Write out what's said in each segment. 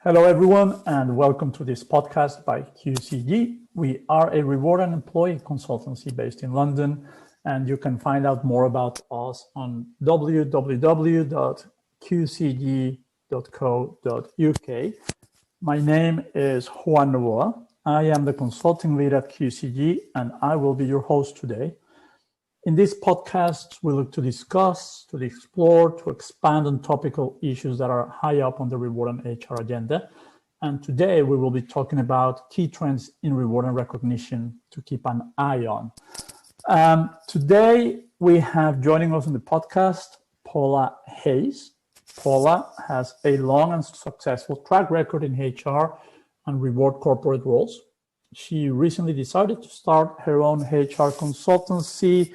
Hello, everyone, and welcome to this podcast by QCG. We are a reward and employee consultancy based in London, and you can find out more about us on www.qcg.co.uk. My name is Juan Novoa. I am the consulting lead at QCG, and I will be your host today. In this podcast, we look to discuss, to explore, to expand on topical issues that are high up on the reward and HR agenda. And today we will be talking about key trends in reward and recognition to keep an eye on. Today we have joining us on the podcast, Paula Hayes. Paula has a long and successful track record in HR and reward corporate roles. She recently decided to start her own HR consultancy,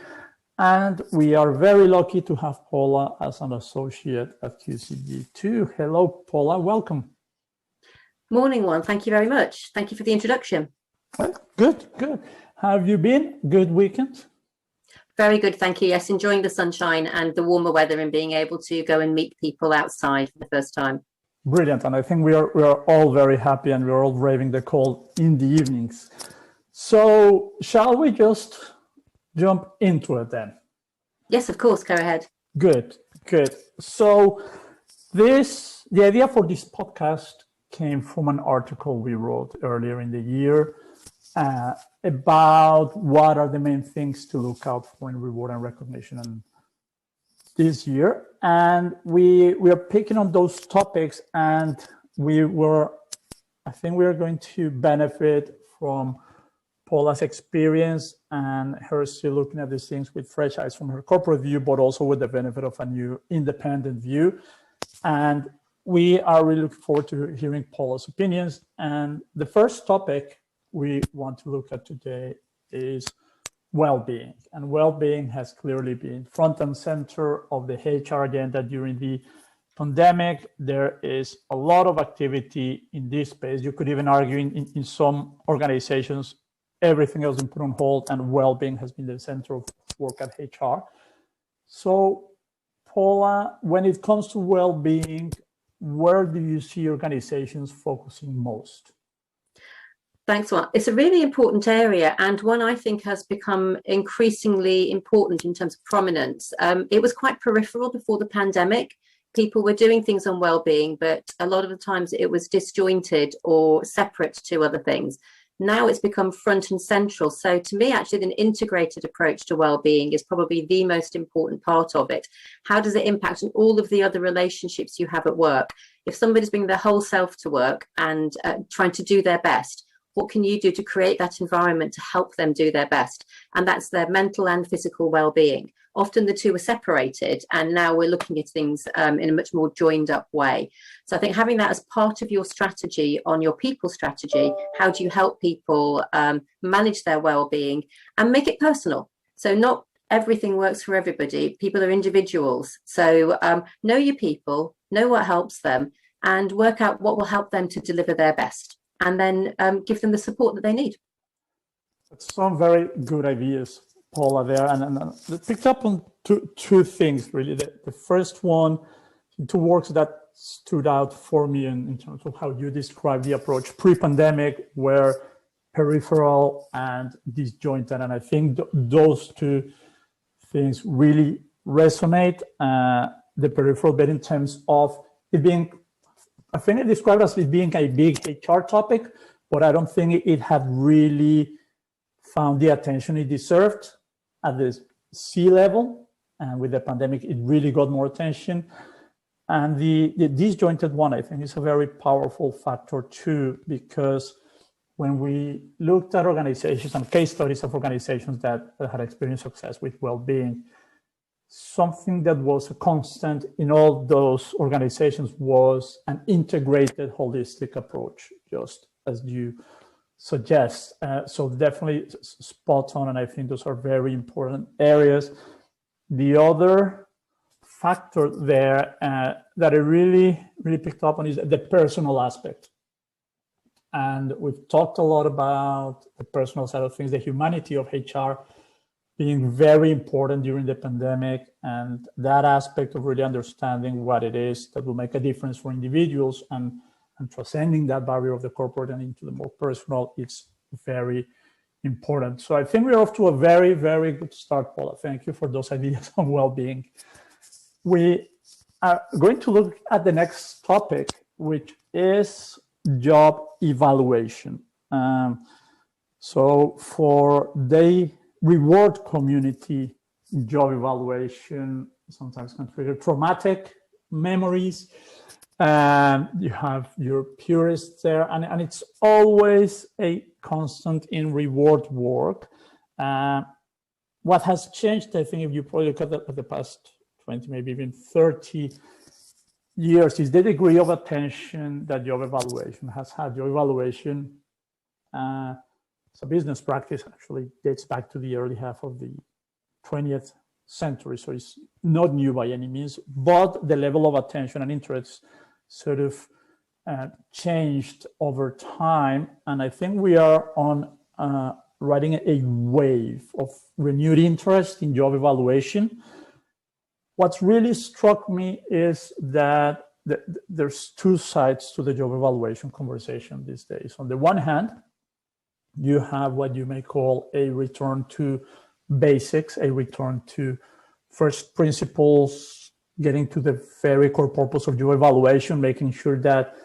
and we are very lucky to have Paula as an associate at QCG too. Hello, Paula, welcome. Morning, Juan. Thank you very much. Thank you for the introduction. Well, good. How have you been? Good weekend? Very good, thank you. Yes, enjoying the sunshine and the warmer weather and being able to go and meet people outside for the first time. Brilliant, and I think we are all very happy, and we are all braving the cold in the evenings. So shall we just jump into it then? Yes, of course, go ahead. Good. So the idea for this podcast came from an article we wrote earlier in the year about what are the main things to look out for in reward and recognition this year. And we are picking on those topics, and I think we are going to benefit from Paula's experience and her still looking at these things with fresh eyes from her corporate view, but also with the benefit of a new independent view. And we are really looking forward to hearing Paula's opinions. And the first topic we want to look at today is well-being. And well-being has clearly been front and center of the HR agenda during the pandemic. There is a lot of activity in this space. You could even argue in some organizations, everything else has been put on hold, and well-being has been the center of work at HR. So, Paula, when it comes to well-being, where do you see organizations focusing most? Thanks, Juan. It's a really important area, and one I think has become increasingly important in terms of prominence. It was quite peripheral before the pandemic. People were doing things on well-being, but a lot of the times it was disjointed or separate to other things. Now it's become front and central. So to me, actually, an integrated approach to well-being is probably the most important part of it. How does it impact on all of the other relationships you have at work? If somebody's bringing their whole self to work and trying to do their best, what can you do to create that environment to help them do their best? And that's their mental and physical well-being. Often the two are separated, and now we're looking at things in a much more joined up way. So I think having that as part of your strategy on your people strategy, how do you help people manage their well-being and make it personal? So not everything works for everybody. People are individuals. So know your people, know what helps them, and work out what will help them to deliver their best, and then give them the support that they need. That's some very good ideas, Paula, there. And picked up on two things, really. The first one, two works that stood out for me in terms of how you describe the approach pre-pandemic, where peripheral and disjointed. And I think those two things really resonate. The peripheral bit in terms of it being, I think it described as it being a big HR topic, but I don't think it had really found the attention it deserved at the C-level. And with the pandemic, it really got more attention. And the disjointed one, I think, is a very powerful factor too, because when we looked at organizations and case studies of organizations that had experienced success with well-being, something that was a constant in all those organizations was an integrated, holistic approach, just as you suggest. So definitely spot on, and I think those are very important areas. The other factor there that I really picked up on is the personal aspect. And we've talked a lot about the personal side of things, the humanity of HR being very important during the pandemic, and that aspect of really understanding what it is that will make a difference for individuals and and transcending that barrier of the corporate and into the more personal, it's very important. So I think we're off to a very, very good start, Paula. Thank you for those ideas on well-being. We are going to look at the next topic, which is job evaluation. So for the reward community, job evaluation sometimes can trigger traumatic memories. You have your purists there, and it's always a constant in reward work. What has changed, I think, if you probably look at the past 20, maybe even 30 years, is the degree of attention that job evaluation has had. Job evaluation, it's a business practice, actually dates back to the early half of the 20th century, so it's not new by any means, but the level of attention and interest sort of changed over time, and I think we are on riding a wave of renewed interest in job evaluation. What's really struck me is that there's two sides to the job evaluation conversation these days. On the one hand, you have what you may call a return to basics, a return to first principles, getting to the very core purpose of your evaluation, making sure that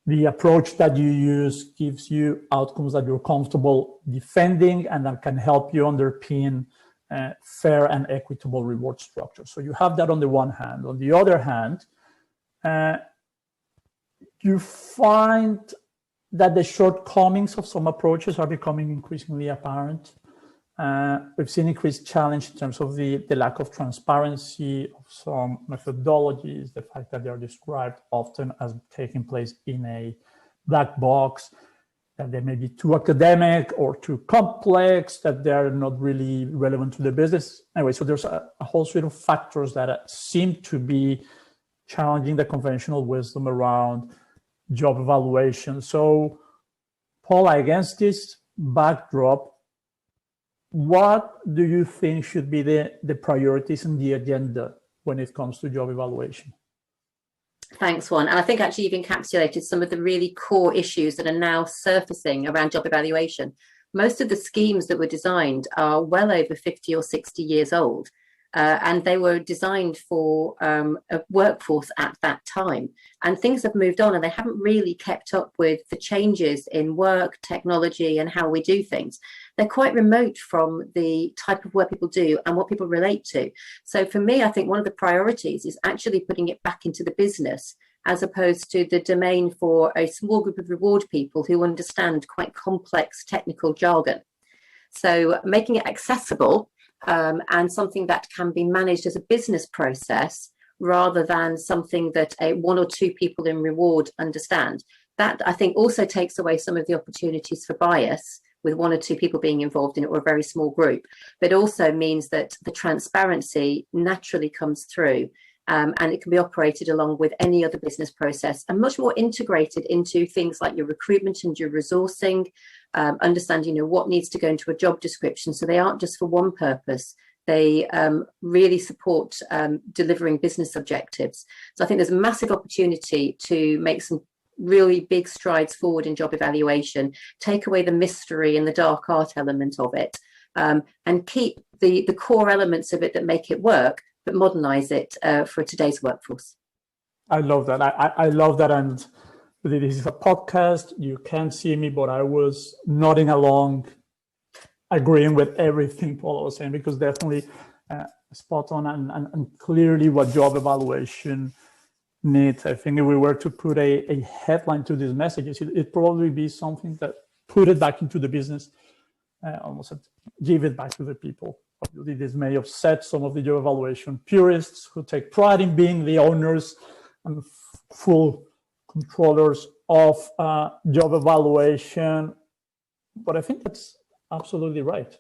the approach that you use gives you outcomes that you're comfortable defending and that can help you underpin fair and equitable reward structure. So you have that on the one hand. On the other hand, you find that the shortcomings of some approaches are becoming increasingly apparent. We've seen increased challenge in terms of the lack of transparency of some methodologies, the fact that they are described often as taking place in a black box, that they may be too academic or too complex, that they're not really relevant to the business. Anyway, so there's a whole suite of factors that seem to be challenging the conventional wisdom around job evaluation. So, Paula, against this backdrop, what do you think should be the priorities in the agenda when it comes to job evaluation? Thanks, Juan. And I think actually you've encapsulated some of the really core issues that are now surfacing around job evaluation. Most of the schemes that were designed are well over 50 or 60 years old. And they were designed for a workforce at that time. And things have moved on and they haven't really kept up with the changes in work, technology, and how we do things. They're quite remote from the type of work people do and what people relate to. So for me, I think one of the priorities is actually putting it back into the business as opposed to the domain for a small group of reward people who understand quite complex technical jargon. So making it accessible and something that can be managed as a business process rather than something that one or two people in reward understand. That, I think, also takes away some of the opportunities for bias with one or two people being involved in it or a very small group, but also means that the transparency naturally comes through and it can be operated along with any other business process and much more integrated into things like your recruitment and your resourcing, understanding what needs to go into a job description. So they aren't just for one purpose. They really support delivering business objectives. So I think there's a massive opportunity to make some really big strides forward in job evaluation, take away the mystery and the dark art element of it, and keep the core elements of it that make it work, but modernize it for today's workforce. I love that. I love that. And this is a podcast. You can't see me, but I was nodding along, agreeing with everything Paula was saying, because definitely spot on and clearly what job evaluation needs. I think if we were to put a headline to these messages, it'd probably be something that put it back into the business, almost give it back to the people. Obviously, this may upset some of the job evaluation purists who take pride in being the owners and full controllers of job evaluation. But I think that's absolutely right.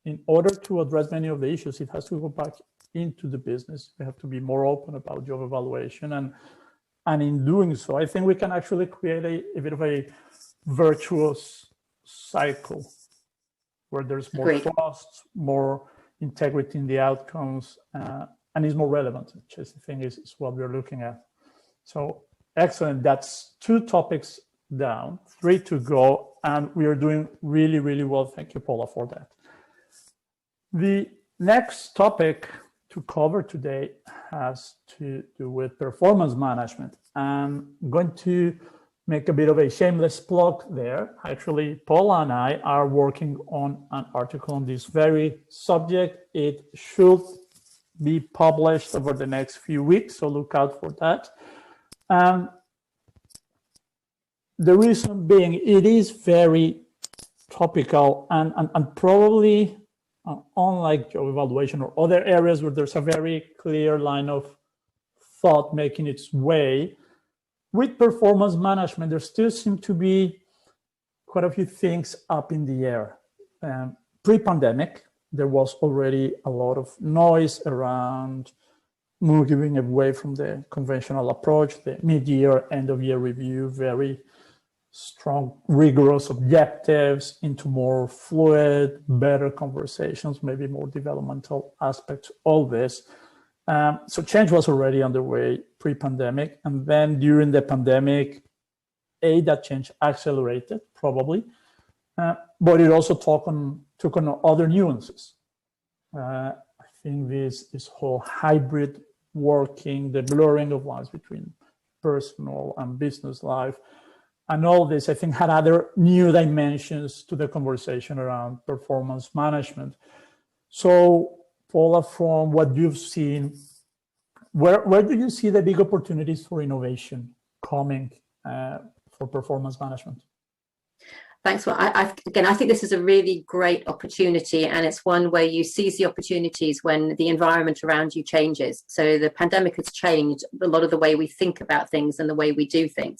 In order to address many of the issues, it has to go back into the business. We have to be more open about job evaluation. And in doing so, I think we can actually create a bit of a virtuous cycle where there's more trust, more integrity in the outcomes, and is more relevant, which I think is what we're looking at. So Excellent. That's 2 topics down, 3 to go, and we are doing really, really well. Thank you, Paula, for that. The next topic to cover today has to do with performance management. I'm going to make a bit of a shameless plug there. Actually, Paula and I are working on an article on this very subject. It should be published over the next few weeks, so look out for that. The reason being, it is very topical and probably unlike job evaluation or other areas where there's a very clear line of thought making its way, with performance management, there still seem to be quite a few things up in the air. Pre-pandemic, there was already a lot of noise around moving away from the conventional approach, the mid-year, end-of-year review, very strong, rigorous objectives into more fluid, better conversations, maybe more developmental aspects, all this. So change was already underway pre-pandemic. And then during the pandemic, that change accelerated, probably. But it also took on other nuances. I think this whole hybrid working, the blurring of lines between personal and business life, and all this, I think, had other new dimensions to the conversation around performance management. So, Paula, from what you've seen, where do you see the big opportunities for innovation coming for performance management? Thanks. Well, I think this is a really great opportunity, and it's one where you seize the opportunities when the environment around you changes. So the pandemic has changed a lot of the way we think about things and the way we do things.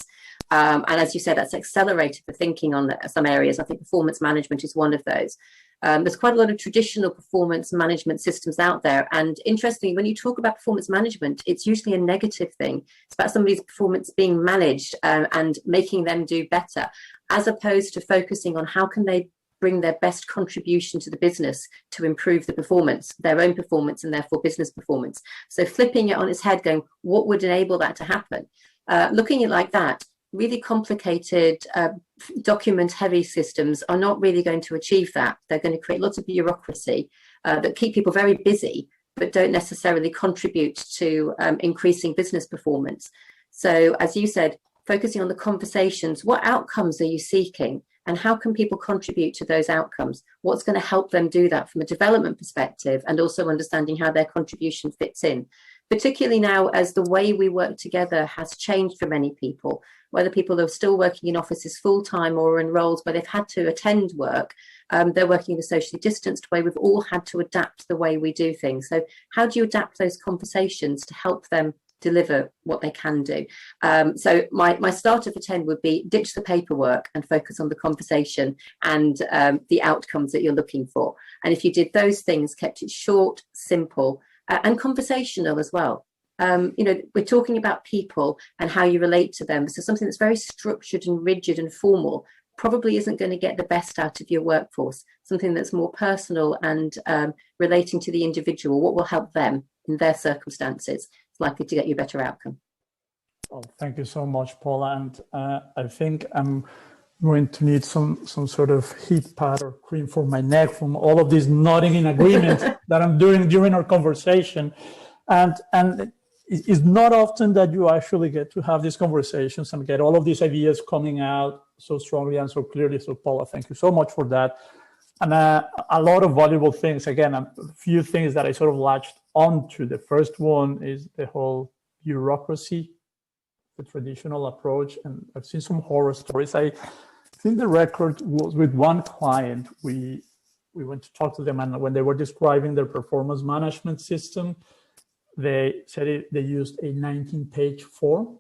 And as you said, that's accelerated the thinking on some areas. I think performance management is one of those. There's quite a lot of traditional performance management systems out there. And interestingly, when you talk about performance management, it's usually a negative thing. It's about somebody's performance being managed and making them do better, as opposed to focusing on how can they bring their best contribution to the business to improve the performance, their own performance, and therefore business performance. So flipping it on its head, going, what would enable that to happen? Looking at it like that, really complicated document-heavy systems are not really going to achieve that. They're going to create lots of bureaucracy that keep people very busy, but don't necessarily contribute to increasing business performance. So as you said, focusing on the conversations, what outcomes are you seeking? And how can people contribute to those outcomes? What's going to help them do that from a development perspective, and also understanding how their contribution fits in, particularly now as the way we work together has changed for many people, whether people are still working in offices full-time or in roles where they've had to attend work, they're working in a socially distanced way. We've all had to adapt the way we do things. So how do you adapt those conversations to help them deliver what they can do? So my starter for 10 would be ditch the paperwork and focus on the conversation and the outcomes that you're looking for. And if you did those things, kept it short, simple, and conversational as well. We're talking about people and how you relate to them. So something that's very structured and rigid and formal probably isn't going to get the best out of your workforce. Something that's more personal and relating to the individual, what will help them in their circumstances, is likely to get you a better outcome. Oh, thank you so much, Paula. And I think I'm going to need some sort of heat pad or cream for my neck from all of this nodding in agreement that I'm doing during our conversation. And it's not often that you actually get to have these conversations and get all of these ideas coming out so strongly and so clearly. So Paula, thank you so much for that. And a lot of valuable things. Again, a few things that I sort of latched onto. The first one is the whole bureaucracy, the traditional approach. And I've seen some horror stories. I think the record was with one client. We went to talk to them, and when they were describing their performance management system, they said they used a 19-page form.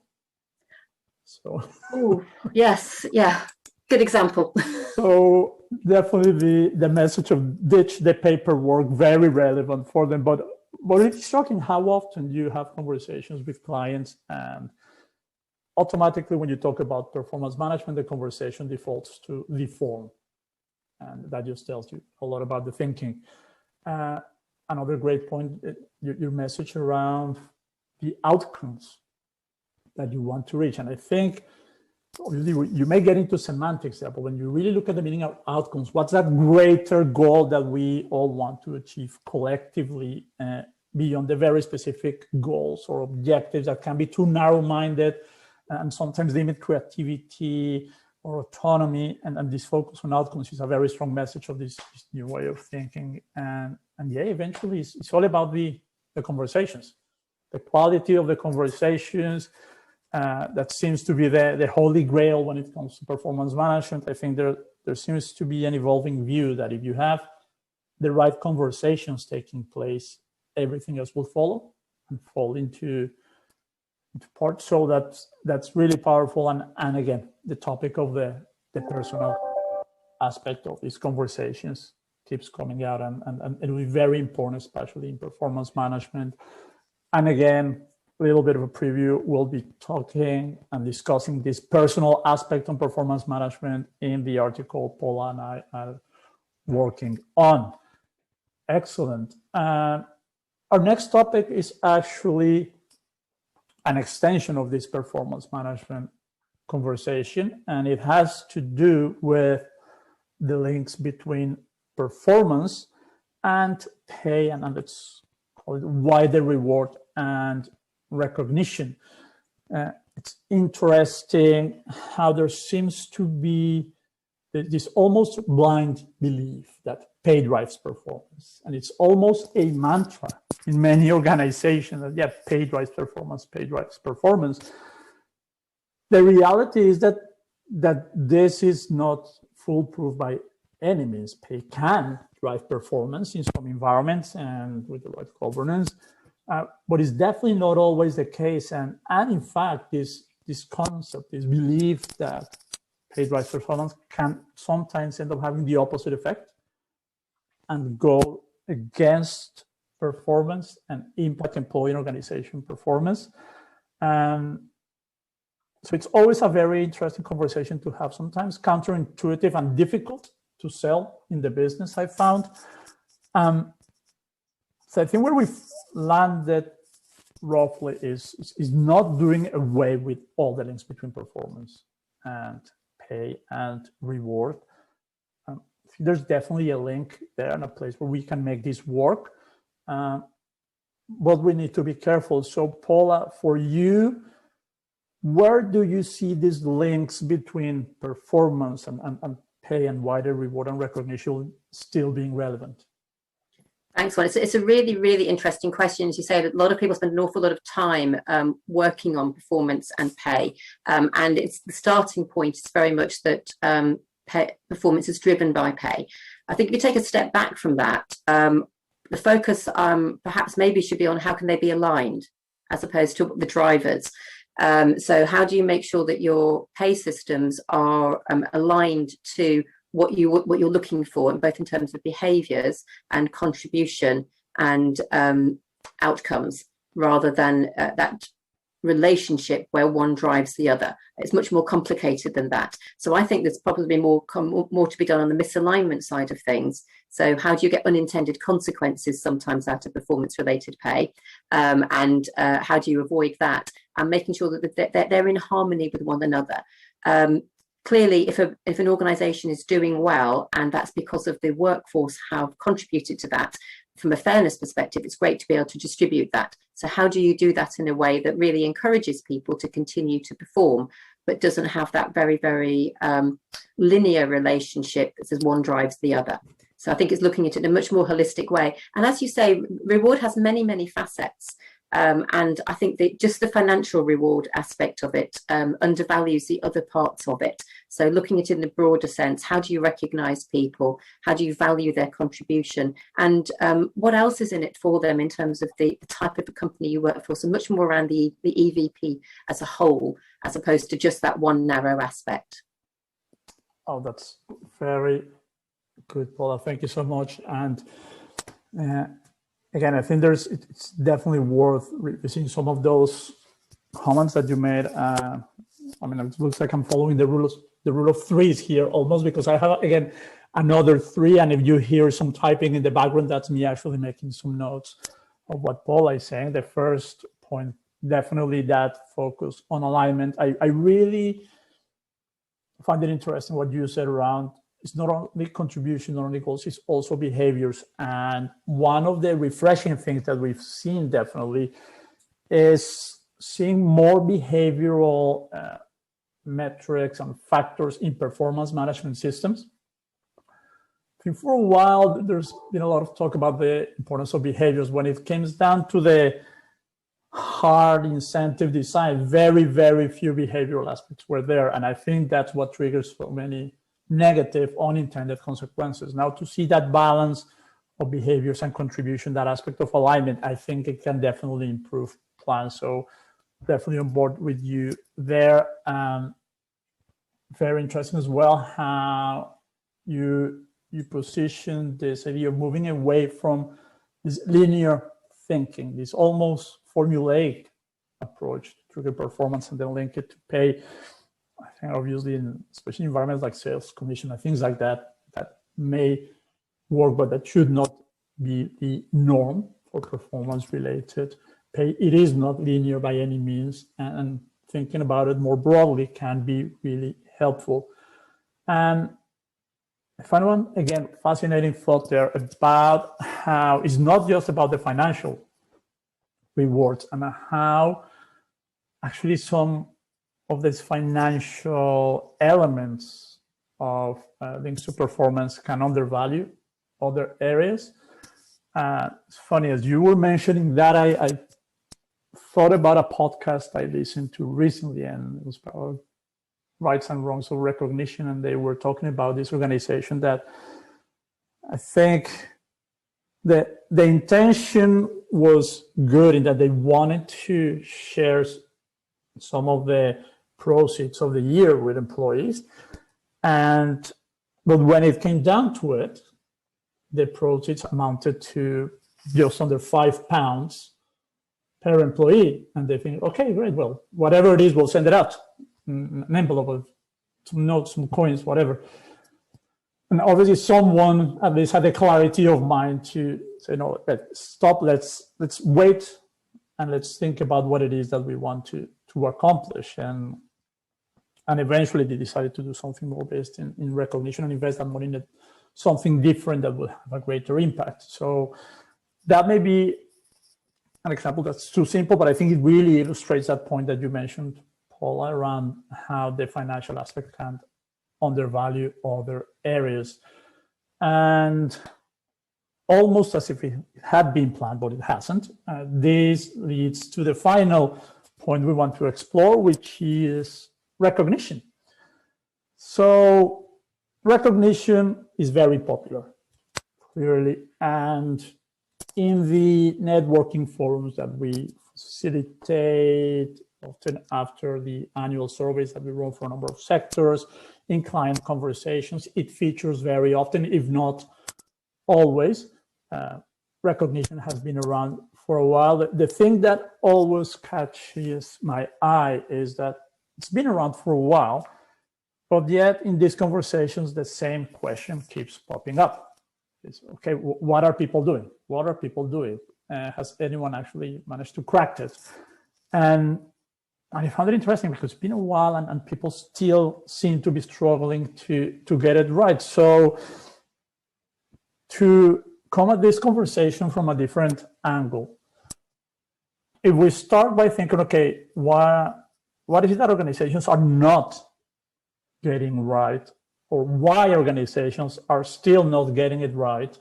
So, oh, yes, yeah, good example. So definitely the message of ditch the paperwork, very relevant for them. But it's shocking how often you have conversations with clients, and automatically when you talk about performance management, the conversation defaults to the form. And that just tells you a lot about the thinking. Another great point, your message around the outcomes. that you want to reach. And I think, obviously, you may get into semantics there, but when you really look at the meaning of outcomes, what's that greater goal that we all want to achieve collectively beyond the very specific goals or objectives that can be too narrow-minded and sometimes limit creativity or autonomy, and this focus on outcomes is a very strong message of this new way of thinking. And yeah, eventually it's all about the conversations, the quality of the conversations. That seems to be the holy grail when it comes to performance management. I think there seems to be an evolving view that if you have the right conversations taking place, everything else will follow and fall into part. So that's really powerful. And again, the topic of the personal aspect of these conversations keeps coming out, and it will be very important, especially in performance management. And again, a little bit of a preview, we'll be talking and discussing this personal aspect on performance management in the article Paula and I are working on. Excellent. Our next topic is actually an extension of this performance management conversation, and it has to do with the links between performance and pay, and let's call it wider reward and recognition. It's interesting how there seems to be this almost blind belief that pay drives performance, and it's almost a mantra in many organizations that pay drives performance, pay drives performance. The reality is that this is not foolproof by any means. Pay can drive performance in some environments and with the right governance. But it's definitely not always the case. And in fact, this concept, this belief that pay drives performance can sometimes end up having the opposite effect and go against performance and impact employee and organization performance. So it's always a very interesting conversation to have, sometimes counterintuitive and difficult to sell in the business, I found. So I think where we've landed roughly is not doing away with all the links between performance and pay and reward. There's definitely a link there and a place where we can make this work, but we need to be careful. So Paula, for you, where do you see these links between performance and pay and wider reward and recognition still being relevant? Thanks, Juan. It's a really, really interesting question. As you say, that a lot of people spend an awful lot of time working on performance and pay. And it's the starting point is very much that performance is driven by pay. I think if you take a step back from that, the focus perhaps maybe should be on how can they be aligned as opposed to the drivers. So how do you make sure that your pay systems are aligned to what you're looking for, both in terms of behaviours and contribution and outcomes, rather than that relationship where one drives the other. It's much more complicated than that. So I think there's probably more to be done on the misalignment side of things. So how do you get unintended consequences sometimes out of performance-related pay, and how do you avoid that, and making sure that they're in harmony with one another. Clearly, if an organisation is doing well, and that's because of the workforce have contributed to that, from a fairness perspective, it's great to be able to distribute that. So how do you do that in a way that really encourages people to continue to perform, but doesn't have that very, very linear relationship that says one drives the other? So I think it's looking at it in a much more holistic way. And as you say, reward has many, many facets. And I think that just the financial reward aspect of it undervalues the other parts of it. So looking at it in the broader sense, how do you recognise people? How do you value their contribution? And what else is in it for them in terms of the type of a company you work for? So much more around the EVP as a whole, as opposed to just that one narrow aspect. Oh, that's very good, Paula. Thank you so much. And again, I think it's definitely worth revisiting some of those comments that you made. I mean, it looks like I'm following the rule of threes here almost, because I have, again, another three. And if you hear some typing in the background, that's me actually making some notes of what Paula is saying. The first point definitely that focus on alignment. I really find it interesting what you said around it's not only contribution, not only goals, it's also behaviors. And one of the refreshing things that we've seen definitely is seeing more behavioral metrics and factors in performance management systems. I think for a while, there's been a lot of talk about the importance of behaviors. When it comes down to the hard incentive design, very, very few behavioral aspects were there. And I think that's what triggers so many negative, unintended consequences. Now, to see that balance of behaviors and contribution, that aspect of alignment, I think it can definitely improve plans. So definitely on board with you there. Very interesting as well how you position this idea of moving away from this linear thinking, this almost formulaic approach to trigger performance and then link it to pay. I think obviously, especially in environments like sales commission and things like that, that may work, but that should not be the norm for performance-related pay. It is not linear by any means, and thinking about it more broadly can be really helpful. And the final one, again, fascinating thought there about how it's not just about the financial rewards and how actually some of these financial elements of links to performance can undervalue other areas. It's funny, as you were mentioning that, I thought about a podcast I listened to recently, and it was about rights and wrongs of recognition, and they were talking about this organization that I think the intention was good in that they wanted to share some of the proceeds of the year with employees, but when it came down to it, the proceeds amounted to just under £5 per employee, and they think, okay, great, well, whatever it is, we'll send it out, an envelope, some notes, some coins, whatever. And obviously someone at least had the clarity of mind to say, no, let's stop, let's wait, and let's think about what it is that we want to accomplish. And eventually they decided to do something more based in recognition and invest that money in something different that will have a greater impact. So that may be an example that's too simple, but I think it really illustrates that point that you mentioned, Paula, around how the financial aspect can undervalue other areas. And almost as if it had been planned, but it hasn't. This leads to the final point we want to explore, which is recognition. So recognition is very popular, clearly, and in the networking forums that we facilitate, often after the annual surveys that we run for a number of sectors, in client conversations, it features very often, if not always. Recognition has been around for a while. The thing that always catches my eye is that it's been around for a while, but yet in these conversations, the same question keeps popping up. It's, okay, what are people doing? What are people doing? Has anyone actually managed to crack this? And I found it interesting because it's been a while and people still seem to be struggling to get it right. So to come at this conversation from a different angle, if we start by thinking, okay, what is it that organizations are not getting right, or why organizations are still not getting it right,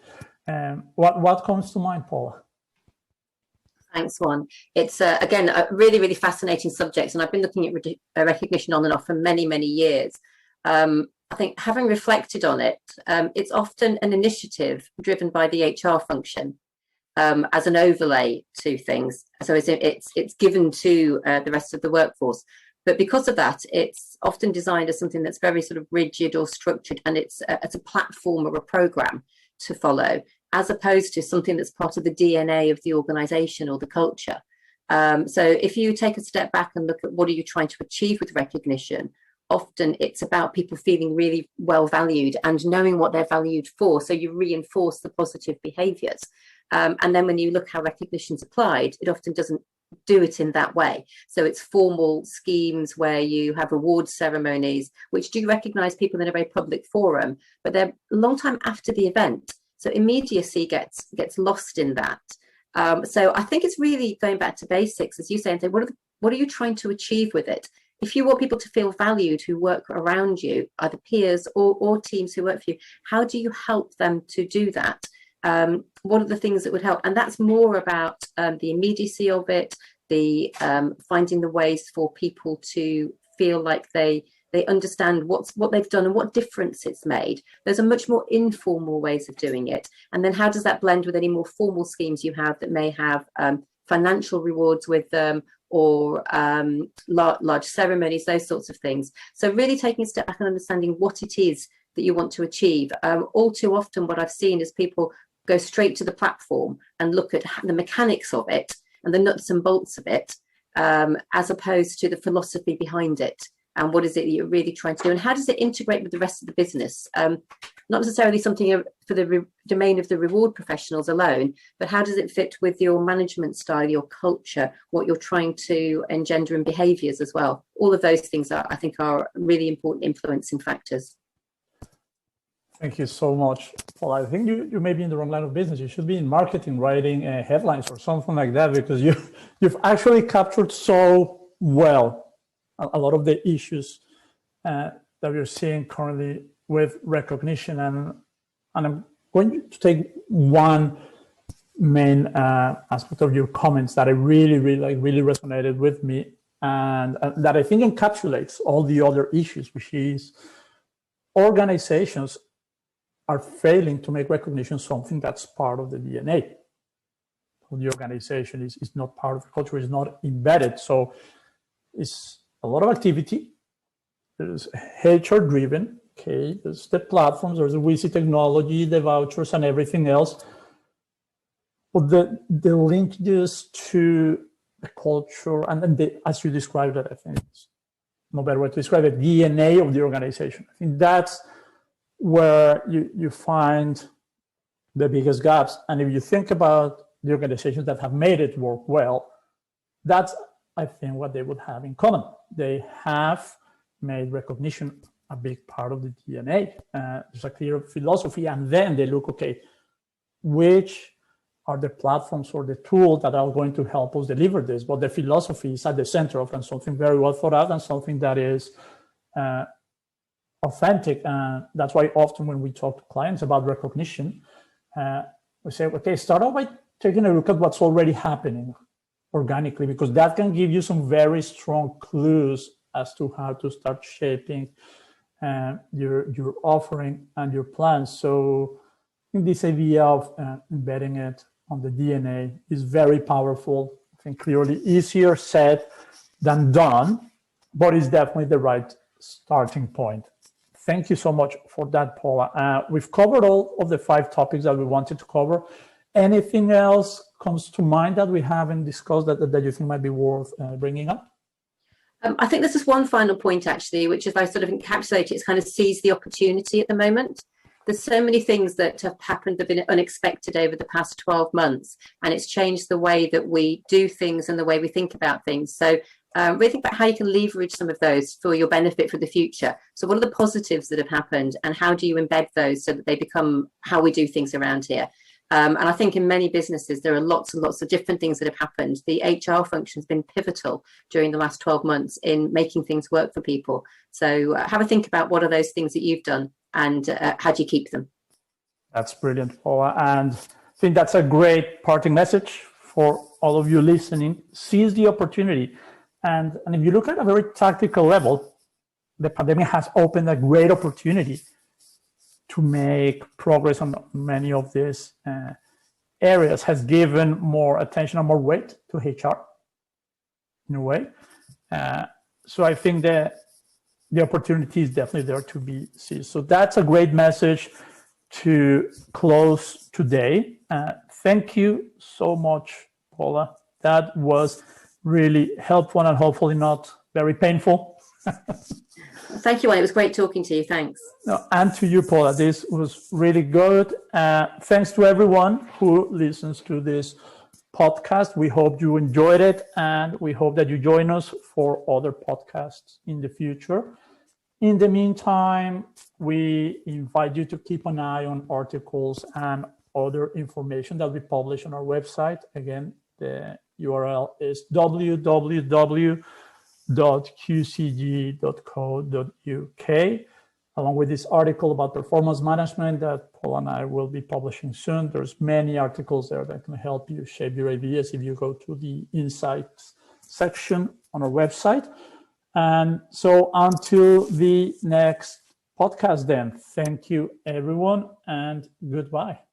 what comes to mind, Paula? Thanks, Juan. It's, again, a really, really fascinating subject, and I've been looking at recognition on and off for many, many years. I think having reflected on it, it's often an initiative driven by the HR function as an overlay to things. So it's given to the rest of the workforce. But because of that, it's often designed as something that's very sort of rigid or structured, and it's a platform or a program to follow, as opposed to something that's part of the DNA of the organization or the culture. So if you take a step back and look at what are you trying to achieve with recognition, often it's about people feeling really well valued and knowing what they're valued for. So you reinforce the positive behaviors. And then when you look how recognition's applied, it often doesn't do it in that way. So it's formal schemes where you have award ceremonies, which do recognize people in a very public forum, but they're a long time after the event. So immediacy gets lost in that. So I think it's really going back to basics, as you say, and say, what are you trying to achieve with it? If you want people to feel valued who work around you, either peers or teams who work for you, how do you help them to do that? What are the things that would help? And that's more about the immediacy of it, the finding the ways for people to feel like they understand what they've done and what difference it's made. Those are much more informal ways of doing it. And then how does that blend with any more formal schemes you have that may have financial rewards with them, or large ceremonies, those sorts of things. So really taking a step back and understanding what it is that you want to achieve. All too often what I've seen is people go straight to the platform and look at the mechanics of it and the nuts and bolts of it, as opposed to the philosophy behind it. And what is it that you're really trying to do? And how does it integrate with the rest of the business? Not necessarily something for the domain of the reward professionals alone, but how does it fit with your management style, your culture, what you're trying to engender in behaviours as well? All of those things I think are really important influencing factors. Thank you so much, Paul. I think you may be in the wrong line of business. You should be in marketing, writing headlines or something like that, because you've actually captured so well a lot of the issues that we're seeing currently with recognition. And I'm going to take one main aspect of your comments that I really resonated with me, and that I think encapsulates all the other issues, which is organizations are failing to make recognition something that's part of the DNA of the organization. Is not part of the culture, is not embedded. So it's a lot of activity. There's HR driven, okay, there's the platforms, there's the WYSI technology, the vouchers and everything else. But the linkages to the culture and as you described it, I think it's no better way to describe it, DNA of the organization. I think that's where you find the biggest gaps. And if you think about the organizations that have made it work well, that's, I think, what they would have in common. They have made recognition a big part of the DNA. There's a clear philosophy, and then they look, okay, which are the platforms or the tools that are going to help us deliver this? But the philosophy is at the center of, and something very well thought out, and something that is authentic. And that's why often when we talk to clients about recognition, we say, okay, start off by taking a look at what's already happening organically, because that can give you some very strong clues as to how to start shaping your offering and your plans. So I think this idea of embedding it on the DNA is very powerful. I think clearly easier said than done, but it's definitely the right starting point. Thank you so much for that, Paula. We've covered all of the 5 topics that we wanted to cover. Anything else comes to mind that we haven't discussed that you think might be worth bringing up? I think this is one final point, actually, which, if I sort of encapsulate it, is kind of seize the opportunity at the moment. There's so many things that have happened that have been unexpected over the past 12 months, and it's changed the way that we do things and the way we think about things. So really think about how you can leverage some of those for your benefit for the future. So what are the positives that have happened, and how do you embed those so that they become how we do things around here? And I think in many businesses, there are lots and lots of different things that have happened. The HR function has been pivotal during the last 12 months in making things work for people. So have a think about what are those things that you've done, and how do you keep them? That's brilliant, Paula. And I think that's a great parting message for all of you listening. Seize the opportunity. And if you look at a very tactical level, the pandemic has opened a great opportunity to make progress on many of these areas, has given more attention and more weight to HR in a way. So I think the opportunity is definitely there to be seized. So that's a great message to close today. Thank you so much, Paula. That was really helpful and hopefully not very painful. Thank you, Juan. It was great talking to you. Thanks. No, and to you, Paula. This was really good. Thanks to everyone who listens to this podcast. We hope you enjoyed it, and we hope that you join us for other podcasts in the future. In the meantime, we invite you to keep an eye on articles and other information that we publish on our website. Again, the URL is www.qcg.co.uk. Along with this article about performance management that Paul and I will be publishing soon, there's many articles there that can help you shape your ideas if you go to the insights section on our website. And so until the next podcast then, thank you everyone and goodbye.